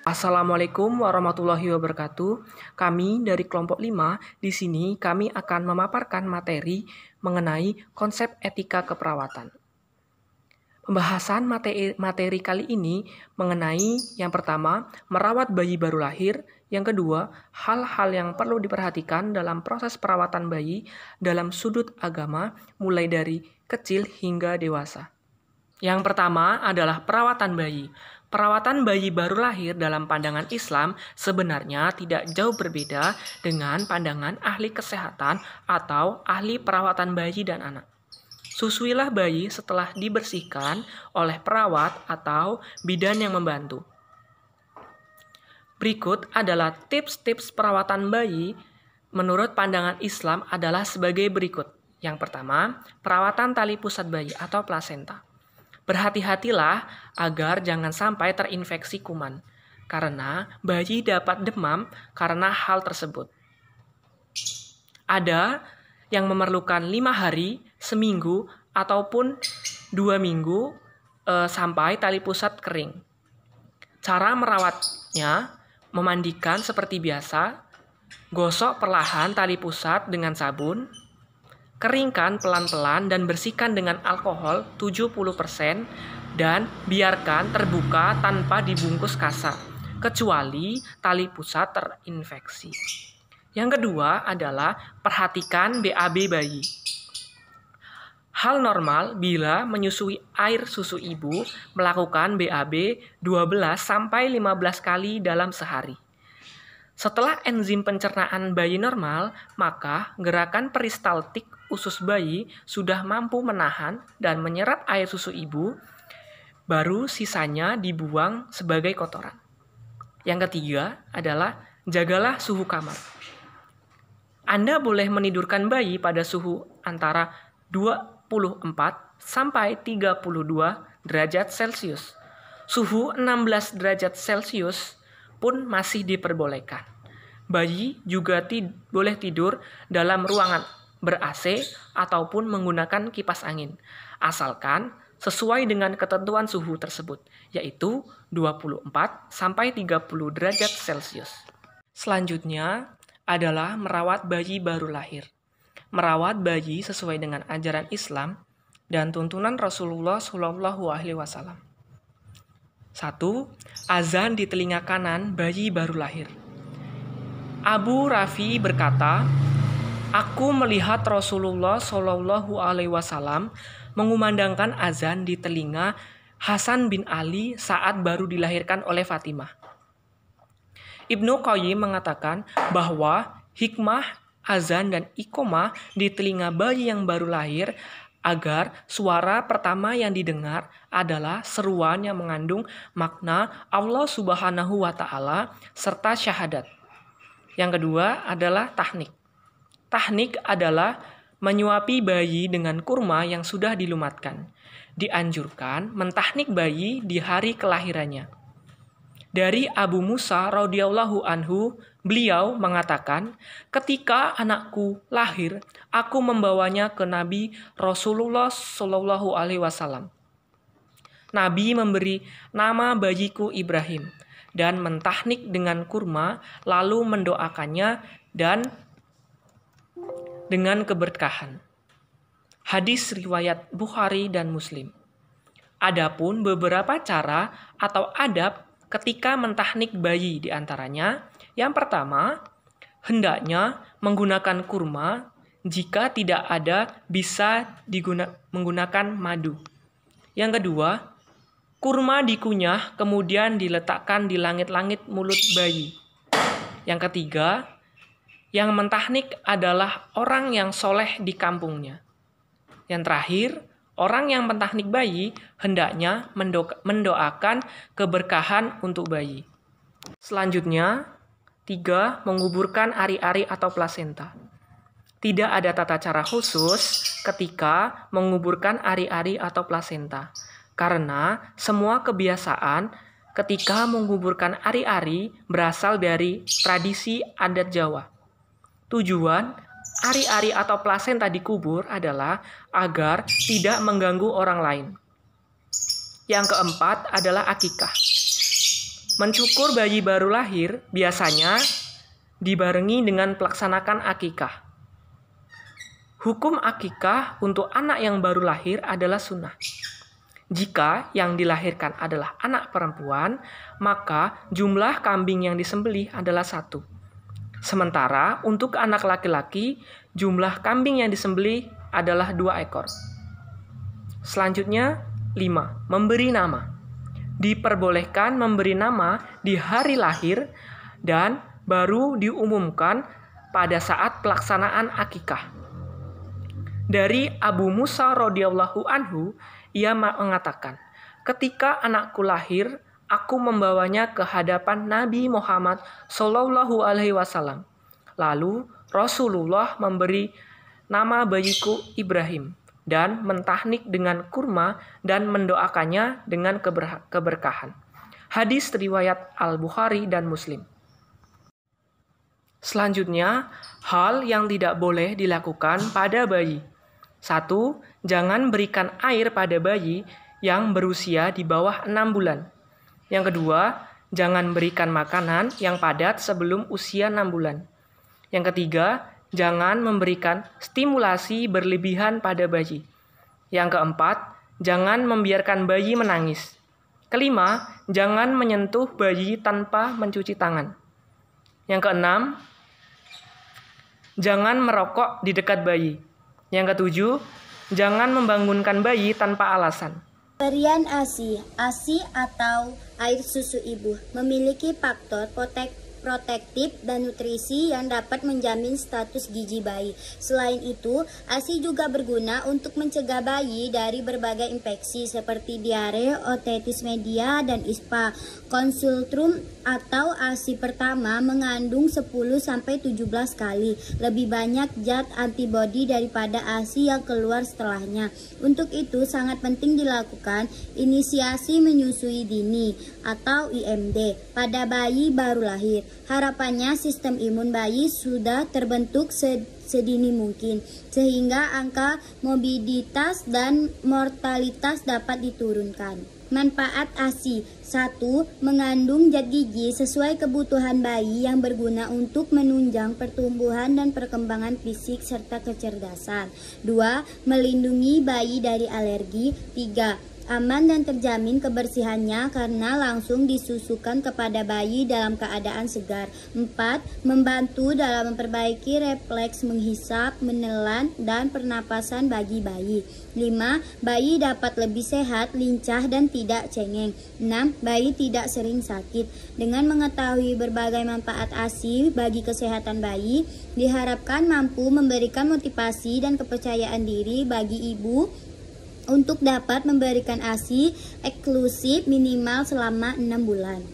Assalamualaikum warahmatullahi wabarakatuh. Kami dari kelompok 5, di sini kami akan memaparkan materi mengenai konsep etika keperawatan. Pembahasan materi kali ini mengenai yang pertama, merawat bayi baru lahir, yang kedua, hal-hal yang perlu diperhatikan dalam proses perawatan bayi dalam sudut agama, mulai dari kecil hingga dewasa. Yang pertama adalah perawatan bayi. Perawatan bayi baru lahir dalam pandangan Islam sebenarnya tidak jauh berbeda dengan pandangan ahli kesehatan atau ahli perawatan bayi dan anak. Susuilah bayi setelah dibersihkan oleh perawat atau bidan yang membantu. Berikut adalah tips-tips perawatan bayi menurut pandangan Islam adalah sebagai berikut. Yang pertama, perawatan tali pusat bayi atau plasenta. Berhati-hatilah agar jangan sampai terinfeksi kuman, karena bayi dapat demam karena hal tersebut. Ada yang memerlukan 5 hari, seminggu, ataupun 2 minggu sampai tali pusat kering. Cara merawatnya, memandikan seperti biasa, gosok perlahan tali pusat dengan sabun, keringkan pelan-pelan dan bersihkan dengan alkohol 70% dan biarkan terbuka tanpa dibungkus kasar, kecuali tali pusat terinfeksi. Yang kedua adalah perhatikan BAB bayi. Hal normal bila menyusui air susu ibu melakukan BAB 12-15 kali dalam sehari. Setelah enzim pencernaan bayi normal, maka gerakan peristaltik usus bayi sudah mampu menahan dan menyerap air susu ibu, baru sisanya dibuang sebagai kotoran. Yang ketiga adalah jagalah suhu kamar. Anda boleh menidurkan bayi pada suhu antara 24 sampai 32 derajat Celcius. Suhu 16 derajat Celcius pun masih diperbolehkan. Bayi juga boleh tidur dalam ruangan ber-AC ataupun menggunakan kipas angin, asalkan sesuai dengan ketentuan suhu tersebut, yaitu 24 sampai 30 derajat Celcius. Selanjutnya adalah merawat bayi baru lahir. Merawat bayi sesuai dengan ajaran Islam dan tuntunan Rasulullah SAW. 1. Azan di telinga kanan bayi baru lahir. Abu Rafi berkata, "Aku melihat Rasulullah SAW mengumandangkan azan di telinga Hasan bin Ali saat baru dilahirkan oleh Fatimah." Ibnu Qayyim mengatakan bahwa hikmah azan dan iqomah di telinga bayi yang baru lahir agar suara pertama yang didengar adalah seruan yang mengandung makna Allah Subhanahu wa Ta'ala serta syahadat. Yang kedua adalah tahnik. Tahnik adalah menyuapi bayi dengan kurma yang sudah dilumatkan. Dianjurkan mentahnik bayi di hari kelahirannya. Dari Abu Musa radhiyallahu anhu, beliau mengatakan, "Ketika anakku lahir, aku membawanya ke Nabi Rasulullah SAW. Nabi memberi nama bayiku Ibrahim dan mentahnik dengan kurma, lalu mendoakannya dan dengan keberkahan." Hadis riwayat Bukhari dan Muslim. Adapun beberapa cara atau adab ketika mentahnik bayi diantaranya, yang pertama, hendaknya menggunakan kurma, jika tidak ada bisa menggunakan madu. Yang kedua, kurma dikunyah kemudian diletakkan di langit-langit mulut bayi. Yang ketiga, yang mentahnik adalah orang yang soleh di kampungnya. Yang terakhir, orang yang mentahnik bayi hendaknya mendoakan keberkahan untuk bayi. Selanjutnya, 3. Menguburkan ari-ari atau plasenta. Tidak ada tata cara khusus ketika menguburkan ari-ari atau plasenta, karena semua kebiasaan ketika menguburkan ari-ari berasal dari tradisi adat Jawa. Tujuan ari-ari atau plasenta dikubur adalah agar tidak mengganggu orang lain. Yang keempat adalah akikah. Mencukur bayi baru lahir biasanya dibarengi dengan pelaksanakan akikah. Hukum akikah untuk anak yang baru lahir adalah sunnah. Jika yang dilahirkan adalah anak perempuan, maka jumlah kambing yang disembelih adalah 1. Sementara untuk anak laki-laki, jumlah kambing yang disembelih adalah 2 ekor. Selanjutnya, 5. Memberi nama. Diperbolehkan memberi nama di hari lahir dan baru diumumkan pada saat pelaksanaan akikah. Dari Abu Musa radhiyallahu anhu, ia mengatakan, "Ketika anakku lahir, aku membawanya ke hadapan Nabi Muhammad Shallallahu Alaihi Wasallam. Lalu Rasulullah memberi nama bayiku Ibrahim dan mentahnik dengan kurma dan mendoakannya dengan keberkahan." Hadis riwayat Al-Bukhari dan Muslim. Selanjutnya, hal yang tidak boleh dilakukan pada bayi. 1. Jangan berikan air pada bayi yang berusia di bawah 6 bulan. Yang kedua, jangan berikan makanan yang padat sebelum usia 6 bulan. Yang ketiga, jangan memberikan stimulasi berlebihan pada bayi. Yang keempat, jangan membiarkan bayi menangis. Kelima, jangan menyentuh bayi tanpa mencuci tangan. Yang keenam, jangan merokok di dekat bayi. Yang ketujuh, jangan membangunkan bayi tanpa alasan. Pemberian ASI. ASI atau air susu ibu memiliki faktor protektif dan nutrisi yang dapat menjamin status gizi bayi. Selain itu, ASI juga berguna untuk mencegah bayi dari berbagai infeksi seperti diare, otitis media, dan ISPA. Konsultrum atau ASI pertama mengandung 10-17 kali lebih banyak zat antibodi daripada ASI yang keluar setelahnya. Untuk itu sangat penting dilakukan inisiasi menyusui dini atau IMD pada bayi baru lahir. Harapannya sistem imun bayi sudah terbentuk sedini mungkin sehingga angka mobilitas dan mortalitas dapat diturunkan. Manfaat ASI. 1. Mengandung zat gizi sesuai kebutuhan bayi yang berguna untuk menunjang pertumbuhan dan perkembangan fisik serta kecerdasan. 2. Melindungi bayi dari alergi. 3. Aman dan terjamin kebersihannya karena langsung disusukan kepada bayi dalam keadaan segar. 4. Membantu dalam memperbaiki refleks menghisap, menelan, dan pernapasan bagi bayi. 5. Bayi dapat lebih sehat, lincah, dan tidak cengeng. 6. Bayi tidak sering sakit. Dengan mengetahui berbagai manfaat ASI bagi kesehatan bayi, diharapkan mampu memberikan motivasi dan kepercayaan diri bagi ibu untuk dapat memberikan ASI eksklusif minimal selama 6 bulan.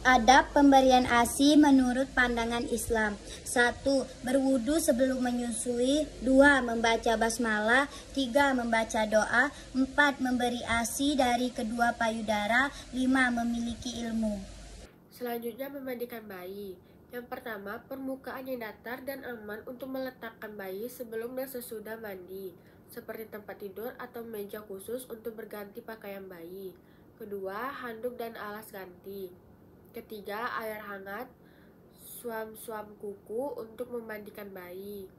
Adab pemberian ASI menurut pandangan Islam. 1. Berwudu sebelum menyusui. 2. Membaca basmalah. 3. Membaca doa. 4. Memberi ASI dari kedua payudara. 5. Memiliki ilmu. Selanjutnya memandikan bayi. Yang pertama, permukaan yang datar dan aman untuk meletakkan bayi sebelum dan sesudah mandi, seperti tempat tidur atau meja khusus untuk berganti pakaian bayi. Kedua, handuk dan alas ganti. Ketiga, air hangat, suam-suam kuku untuk memandikan bayi.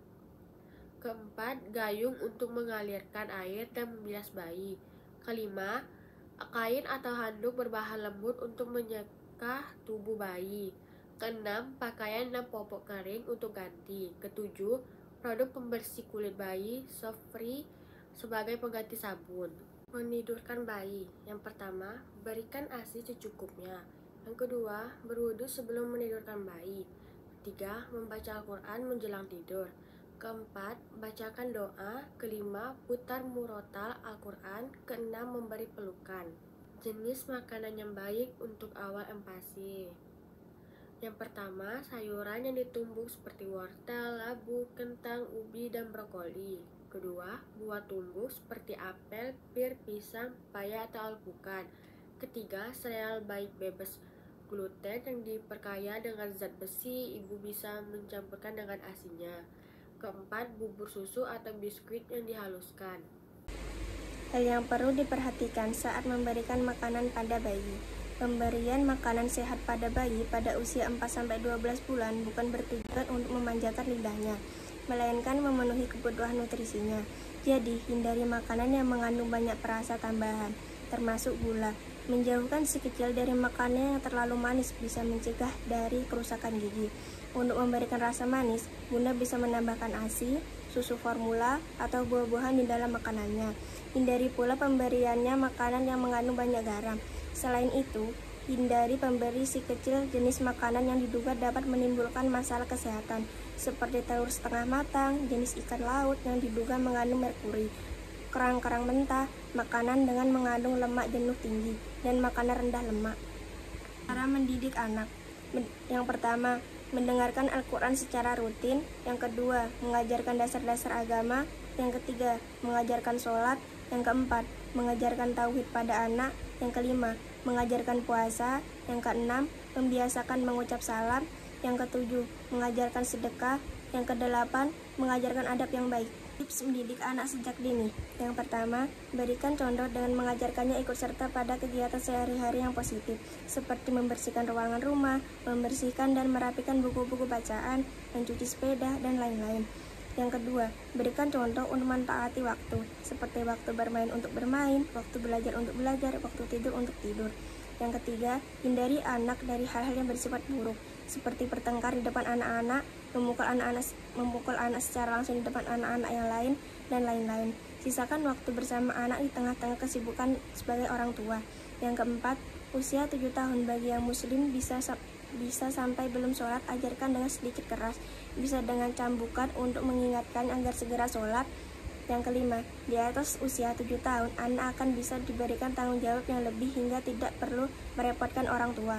Keempat, gayung untuk mengalirkan air dan membilas bayi. Kelima, kain atau handuk berbahan lembut untuk menyeka tubuh bayi. Keenam, pakaian dan popok kering untuk ganti. Ketujuh, produk pembersih kulit bayi, soft free sebagai pengganti sabun. Menidurkan bayi. Yang pertama, berikan ASI secukupnya. Yang kedua, berwudu sebelum menidurkan bayi. Ketiga, membaca Al-Quran menjelang tidur. Keempat, bacakan doa. Kelima, putar murotal Al-Quran. Keenam, memberi pelukan. Jenis makanan yang baik untuk awal empasi. Yang pertama, sayuran yang ditumbuk seperti wortel, labu, kentang, ubi, dan brokoli. Kedua, buah tumbuh seperti apel, pir, pisang, paya, atau alpukat. Ketiga, sereal baik bebas gluten yang diperkaya dengan zat besi, ibu bisa mencampurkan dengan asinya. keempat, bubur susu atau biskuit yang dihaluskan. Hal yang perlu diperhatikan saat memberikan makanan pada bayi. Pemberian makanan sehat pada bayi pada usia 4-12 bulan bukan bertujuan untuk memanjakan lidahnya, melainkan memenuhi kebutuhan nutrisinya. Jadi, hindari makanan yang mengandung banyak perasa tambahan, termasuk gula. Menjauhkan si kecil dari makanan yang terlalu manis bisa mencegah dari kerusakan gigi. Untuk memberikan rasa manis, Bunda bisa menambahkan ASI, susu formula, atau buah-buahan di dalam makanannya. Hindari pula pemberiannya makanan yang mengandung banyak garam. Selain itu, hindari pemberi si kecil jenis makanan yang diduga dapat menimbulkan masalah kesehatan, seperti telur setengah matang, jenis ikan laut yang diduga mengandung merkuri, kerang-kerang mentah, makanan dengan mengandung lemak jenuh tinggi, dan makanan rendah lemak. Cara mendidik anak. Yang pertama, mendengarkan Al-Quran secara rutin. Yang kedua, mengajarkan dasar-dasar agama. Yang ketiga, mengajarkan sholat. Yang keempat, mengajarkan tauhid pada anak. Yang kelima, mengajarkan puasa. Yang keenam, membiasakan mengucap salam. Yang ketujuh, mengajarkan sedekah. Yang kedelapan, mengajarkan adab yang baik. Tips mendidik anak sejak dini. Yang pertama, berikan contoh dengan mengajarkannya ikut serta pada kegiatan sehari-hari yang positif, seperti membersihkan ruangan rumah, membersihkan dan merapikan buku-buku bacaan, mencuci sepeda, dan lain-lain. Yang kedua, berikan contoh untuk mentaati waktu, seperti waktu bermain untuk bermain, waktu belajar untuk belajar, waktu tidur untuk tidur. Yang ketiga, hindari anak dari hal-hal yang bersifat buruk, seperti bertengkar di depan anak-anak, memukul anak secara langsung di depan anak-anak yang lain, dan lain-lain. Sisakan waktu bersama anak di tengah-tengah kesibukan sebagai orang tua. Yang keempat, usia 7 tahun bagi yang muslim bisa sampai belum sholat, ajarkan dengan sedikit keras, bisa dengan cambukan untuk mengingatkan agar segera sholat. Yang kelima, di atas usia 7 tahun, anak akan bisa diberikan tanggung jawab yang lebih hingga tidak perlu merepotkan orang tua.